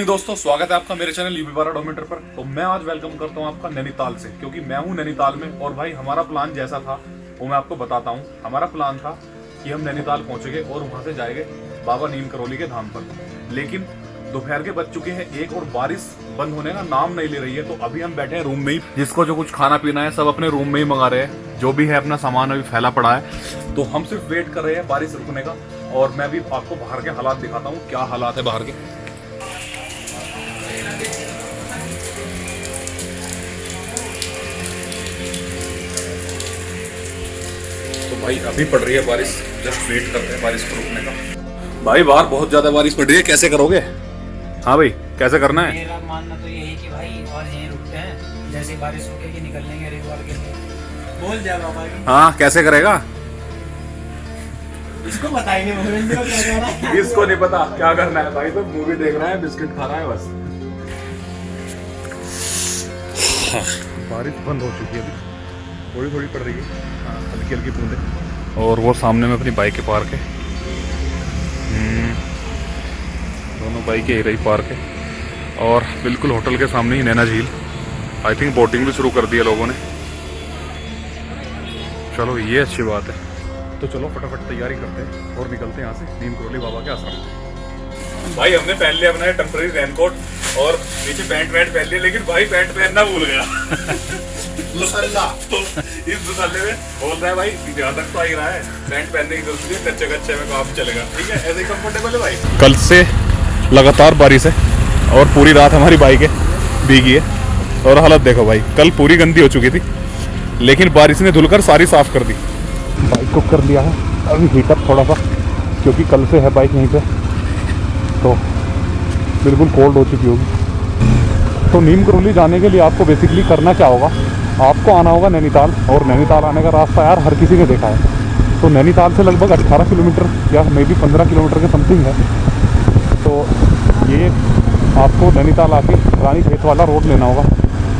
Morning दोस्तों, स्वागत है आपका मेरे चैनल यूपी 12 डोमीटर पर। तो मैं आज वेलकम करता हूं आपका नैनीताल से, क्योंकि मैं हूं नैनीताल में। और भाई हमारा प्लान जैसा था वो मैं आपको बताता हूं। हमारा प्लान था कि हम नैनीताल पहुंचेंगे और वहां से जाएंगे बाबा नीम करोली के धाम पर। लेकिन दोपहर के बज चुके हैं 1 और बारिश बंद होने का नाम नहीं ले रही है। तो अभी हम बैठे हैं रूम में ही, जिसको जो कुछ खाना पीना है सब अपने रूम में ही मंगा रहे हैं। जो भी है अपना सामान अभी फैला पड़ा है, तो हम सिर्फ वेट कर रहे हैं बारिश रुकने का। और मैं भी आपको बाहर के हालात दिखाता हूँ, क्या हालात है बाहर के। तो भाई अभी पड़ रही है बारिश, जस्ट वेट करते हैं बारिश को रुकने का। भाई बाहर बहुत ज्यादा बारिश पड़ रही है, कैसे करोगे? हाँ भाई कैसे करना है? मेरा मानना तो यही कि भाई और यहीं रुकते हैं, जैसे बारिश रुकेगी निकल लेंगे रेगवार के लिए। बोल जा बाबा की। हाँ कैसे करेगा? इसको बताएंगे भूपेंद्र को क्या करना है। इसको नहीं पता क्या करना है भाई, तो मूवी देख रहा है, बिस्किट खा रहा है बस। बारिश बंद हो चुकी है, अभी थोड़ी थोड़ी पड़ रही है, हल्की हल्की बूंदें। और वो सामने में अपनी बाइक के पार्क है, दोनों बाइक यही रही पार्क है। और बिल्कुल होटल के सामने ही नैना झील। आई थिंक बोटिंग भी शुरू कर दी है लोगों ने। चलो ये अच्छी बात है। तो चलो फटाफट तैयारी करते हैं और निकलते हैं यहाँ से नीम करोली बाबा के आश्रम। भाई हमने पहन लिया अपना टेम्पररी रेनकोट और नीचे पैंट पहन लिया, लेकिन भाई पैंट पहनना भूल गया। तो इस दुसाले में बोल रहा है भाई जहाँ तक तो आ ही रहा है, पैंट पहनने की जरूरत है, कच्चे कच्चे में काम चलेगा। ठीक है, ऐसे ही कंफर्टेबल है भाई। कल से लगातार बारिश है और पूरी रात हमारी बाइक है भीगी है। और हालत देखो भाई, कल पूरी गंदी हो चुकी थी, लेकिन बारिश ने धुलकर सारी साफ कर दी। बाइक को कर लिया है अभी हीटअप थोड़ा सा, क्योंकि कल से है बाइक यहीं पे, तो बिल्कुल कोल्ड हो चुकी होगी। तो नीम करोली जाने के लिए आपको बेसिकली करना क्या होगा, आपको आना होगा नैनीताल। और नैनीताल आने का रास्ता यार हर किसी ने देखा है। तो नैनीताल से लगभग 18 किलोमीटर या मे बी 15 किलोमीटर के समथिंग है। तो ये आपको नैनीताल आके रानी खेत वाला रोड लेना होगा,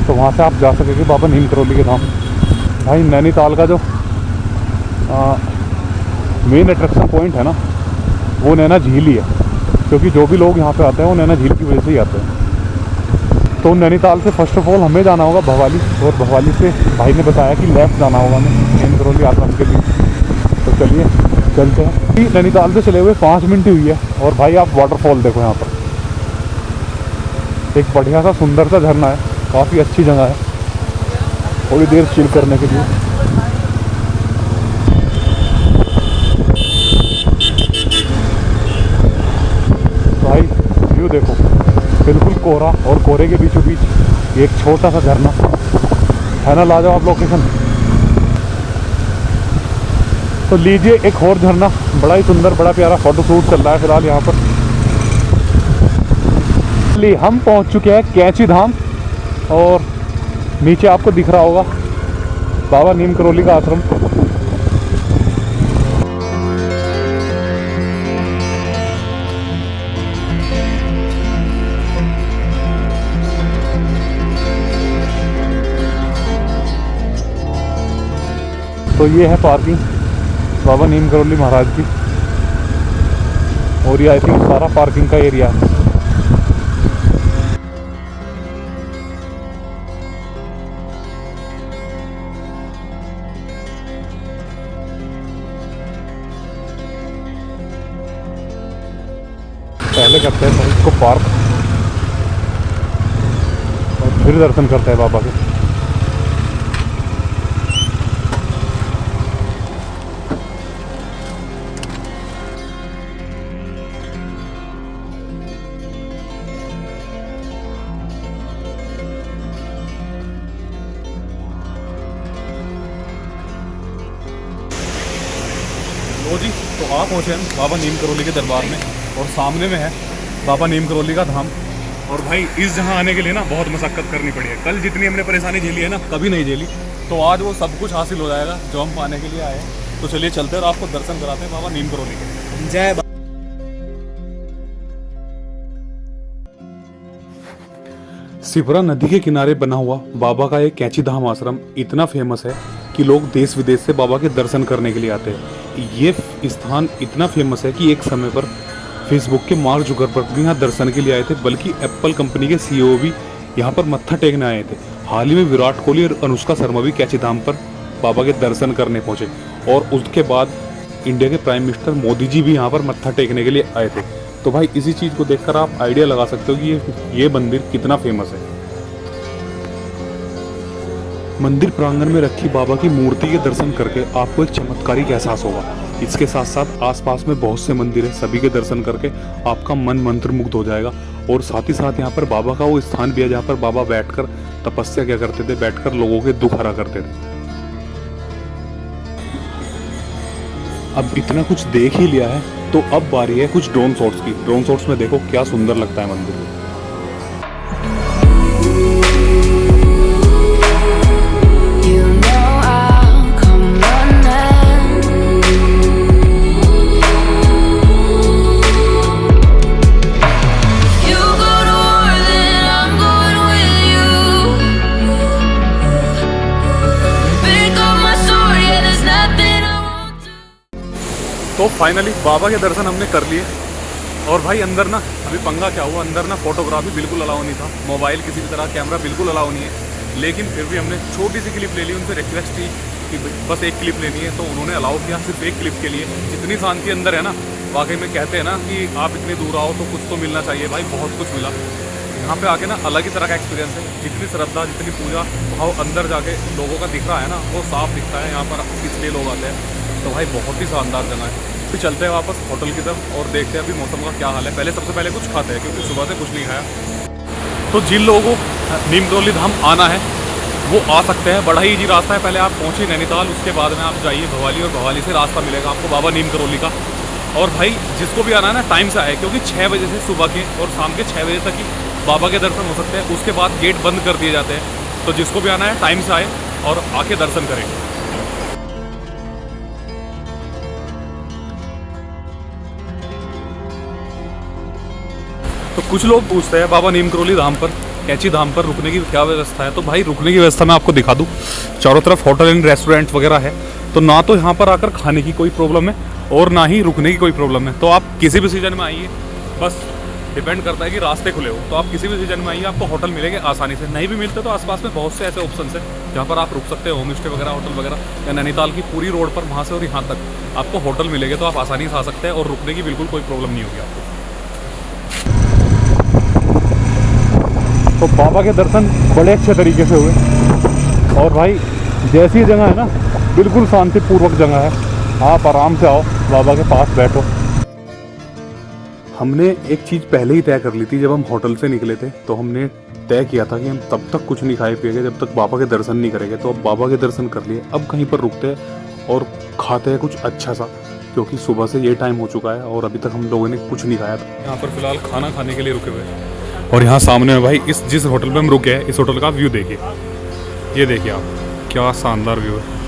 तो वहाँ से आप जा सकेंगे बाबा नीम करोली के धाम। भाई नैनीताल का जो मेन अट्रैक्शन पॉइंट है ना, वो नैना झील ही है, क्योंकि जो भी लोग यहाँ पे आते हैं वो नैना झील की वजह से ही आते हैं। तो नैनीताल से फर्स्ट ऑफ ऑल हमें जाना होगा भवाली, और भवाली से भाई ने बताया कि लेफ्ट जाना होगा हमें नीम करोली आश्रम के लिए। तो चलिए चलते हैं। नैनीताल से चले हुए 5 मिनट ही हुई है, और भाई आप वाटरफॉल देखो, यहाँ पर एक बढ़िया सा सुंदर सा झरना है, काफ़ी अच्छी जगह है थोड़ी देर चिल करने के लिए। भाई व्यू देखो, बिल्कुल कोहरा, और कोहरे के बीचों बीच एक छोटा सा झरना है ना, लाजवाब लोकेशन। तो लीजिए एक और झरना, बड़ा ही सुंदर बड़ा प्यारा फोटो शूट चल रहा है फिलहाल यहाँ पर। हम पहुँच चुके हैं कैंची धाम, और नीचे आपको दिख रहा होगा बाबा नीम करोली का आश्रम। तो ये है पार्किंग बाबा नीम करोली महाराज की, और ये आई थिंक सारा पार्किंग का एरिया है। पहले करते हैं बाइक को पार्क, और फिर दर्शन करते हैं बाबा के। लो जी, तो आप पहुँचे हैं बाबा नीम करोली के दरबार में, और सामने में है बाबा नीम करोली का धाम। और भाई इस जहाँ आने के लिए ना बहुत मशक्कत करनी पड़ी है। कल जितनी हमने परेशानी झेली है ना, कभी नहीं झेली। तो आज वो सब कुछ हासिल हो जाएगा जो हम पाने के लिए आए हैं। तो चलिए चलते हैं और आपको दर्शन कराते हैं बाबा नीम करोली के। जय। सिपरा नदी के किनारे बना हुआ बाबा का एक कैंची धाम आश्रम इतना फेमस है कि लोग देश विदेश से बाबा के दर्शन करने के लिए आते हैं। ये स्थान इतना फेमस है कि एक समय पर फेसबुक के मार्क जुकरबर्ग भी यहाँ दर्शन के लिए आए थे, बल्कि एप्पल कंपनी के सीईओ भी यहाँ पर मत्था टेकने आए थे। हाल ही में विराट कोहली और अनुष्का शर्मा भी कैची धाम पर बाबा के दर्शन करने पहुंचे, और उसके बाद इंडिया के प्राइम मिनिस्टर मोदी जी भी यहाँ पर मत्था टेकने के लिए आए थे। तो भाई इसी चीज़ को देखकर आप आइडिया लगा सकते हो कि ये मंदिर कितना फेमस है। मंदिर प्रांगण में रखी बाबा की मूर्ति के दर्शन करके आपको एक चमत्कारिक एहसास होगा। इसके साथ साथ आसपास में बहुत से मंदिर है, सभी के दर्शन करके आपका मन मंत्रमुग्ध हो जाएगा। और साथ ही साथ यहाँ पर बाबा का वो स्थान भी है जहाँ पर बाबा बैठकर तपस्या क्या करते थे, बैठकर लोगों के दुख हरा करते थे। अब इतना कुछ देख ही लिया है तो अब बारी है कुछ ड्रोन शॉट्स की। ड्रोन शॉट्स में देखो क्या सुंदर लगता है मंदिर। तो फाइनली बाबा के दर्शन हमने कर लिए। और भाई अंदर ना अभी पंगा क्या हुआ, अंदर ना फोटोग्राफी बिल्कुल अलाउ नहीं था, मोबाइल किसी भी तरह कैमरा बिल्कुल अलाउ नहीं है। लेकिन फिर भी हमने छोटी सी क्लिप ले ली, उनसे रिक्वेस्ट की कि बस एक क्लिप लेनी है, तो उन्होंने अलाउ किया सिर्फ एक क्लिप के लिए। जितनी शांति अंदर है ना, वाकई में कहते हैं ना कि आप इतनी दूर आओ तो कुछ तो मिलना चाहिए। भाई बहुत कुछ मिला यहाँ पे आके ना, अलग ही तरह का एक्सपीरियंस है। जितनी श्रद्धा, जितनी पूजा भाव अंदर जाके लोगों का दिख रहा है ना, वो साफ दिखता है यहाँ पर, इसलिए लोग आते हैं। तो भाई बहुत ही शानदार जगह है। फिर चलते हैं वापस होटल की तरफ और देखते हैं अभी मौसम का क्या हाल है। पहले सबसे पहले कुछ खाते हैं क्योंकि सुबह से कुछ नहीं खाया। तो जिन लोगों को नीम करोली धाम आना है वो आ सकते हैं, बड़ा ही इजी रास्ता है। पहले आप पहुँचे नैनीताल, उसके बाद में आप जाइए भवाली, और भवाली से रास्ता मिलेगा आपको बाबा नीम करोली का। और भाई जिसको भी आना है ना, टाइम से आए, क्योंकि 6 बजे से सुबह के और शाम के 6 बजे तक ही बाबा के दर्शन हो सकते हैं। उसके बाद गेट बंद कर दिए जाते हैं। तो जिसको भी आना है टाइम से आए और आके दर्शन करें। तो कुछ लोग पूछते हैं बाबा नीम करोली धाम पर, कैची धाम पर रुकने की क्या व्यवस्था है। तो भाई रुकने की व्यवस्था मैं आपको दिखा दूँ। चारों तरफ होटल एंड रेस्टोरेंट वगैरह है, तो ना तो यहाँ पर आकर खाने की कोई प्रॉब्लम है और ना ही रुकने की कोई प्रॉब्लम है। तो आप किसी भी सीजन में आइए, बस डिपेंड करता है कि रास्ते खुले हो। तो आप किसी भी सीजन में आइए, आपको होटल मिलेंगे आसानी से। नहीं भी मिलते तो आसपास में बहुत से ऐसे ऑप्शन है जहाँ पर आप रुक सकते हो, होम स्टे वगैरह, होटल वगैरह। या नैनीताल की पूरी रोड पर वहाँ से और यहाँ तक आपको होटल मिलेंगे, तो आप आसानी से आ सकते हैं और रुकने की बिल्कुल कोई प्रॉब्लम नहीं होगी आपको। तो बाबा के दर्शन बड़े अच्छे तरीके से हुए। और भाई जैसी जगह है ना, बिल्कुल शांतिपूर्वक जगह है। आप आराम से आओ, बाबा के पास बैठो। हमने एक चीज़ पहले ही तय कर ली थी जब हम होटल से निकले थे। तो हमने तय किया था कि हम तब तक कुछ नहीं खाए पिएंगे जब तक बाबा के दर्शन नहीं करेंगे। तो अब बाबा के दर्शन कर लिए, अब कहीं पर रुकते हैं और खाते हैं कुछ अच्छा सा, क्योंकि सुबह से ये टाइम हो चुका है और अभी तक हम लोगों ने कुछ नहीं खाया था। यहाँ पर फिलहाल खाना खाने के लिए रुके हुए हैं। और यहाँ सामने में भाई इस जिस होटल पे हम रुके हैं, इस होटल का व्यू देखिए। ये देखिए आप, क्या शानदार व्यू है।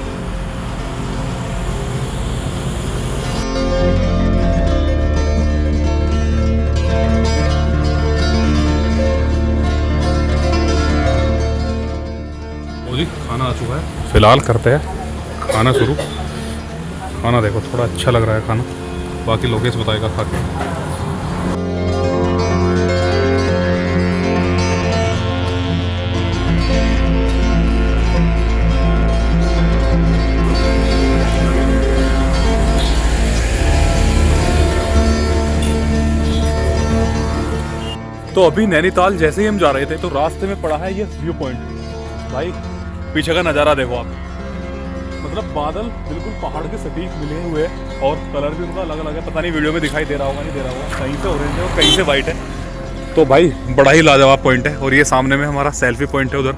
जी खाना आ चुका है, फिलहाल करते हैं खाना शुरू। खाना देखो थोड़ा अच्छा लग रहा है खाना, बाकी लोकेश बताएगा खा के। तो अभी नैनीताल जैसे ही हम जा रहे थे तो रास्ते में पड़ा है ये व्यू पॉइंट। भाई पीछे का नज़ारा देखो आप, मतलब बादल बिल्कुल पहाड़ के सटीक मिले हुए हैं और कलर भी उनका अलग अलग है। पता नहीं वीडियो में दिखाई दे रहा होगा, नहीं दे रहा होगा। कहीं से ऑरेंज है और कहीं से वाइट है। तो भाई बड़ा ही लाजवाब पॉइंट है। और ये सामने में हमारा सेल्फी पॉइंट है उधर।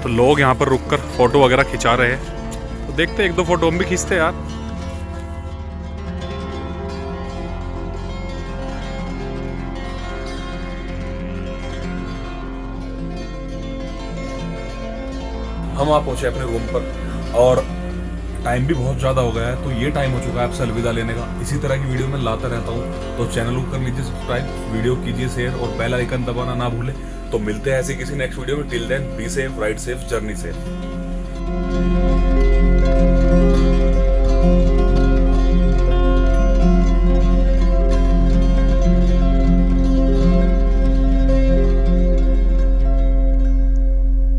तो लोग यहाँ पर रुक कर फोटो वगैरह खिंचा रहे हैं। तो देखते एक दो फोटो हम भी खींचते यार। हम आप पहुंचे अपने रूम पर और टाइम भी बहुत ज़्यादा हो गया है। तो ये टाइम हो चुका है आपसे अलविदा लेने का। इसी तरह की वीडियो मैं लाता रहता हूँ, तो चैनल को कर लीजिए सब्सक्राइब, वीडियो कीजिए शेयर और बेल आइकन दबाना ना भूलें। तो मिलते हैं ऐसे किसी नेक्स्ट वीडियो में। Till then be safe, ride safe, journey safe.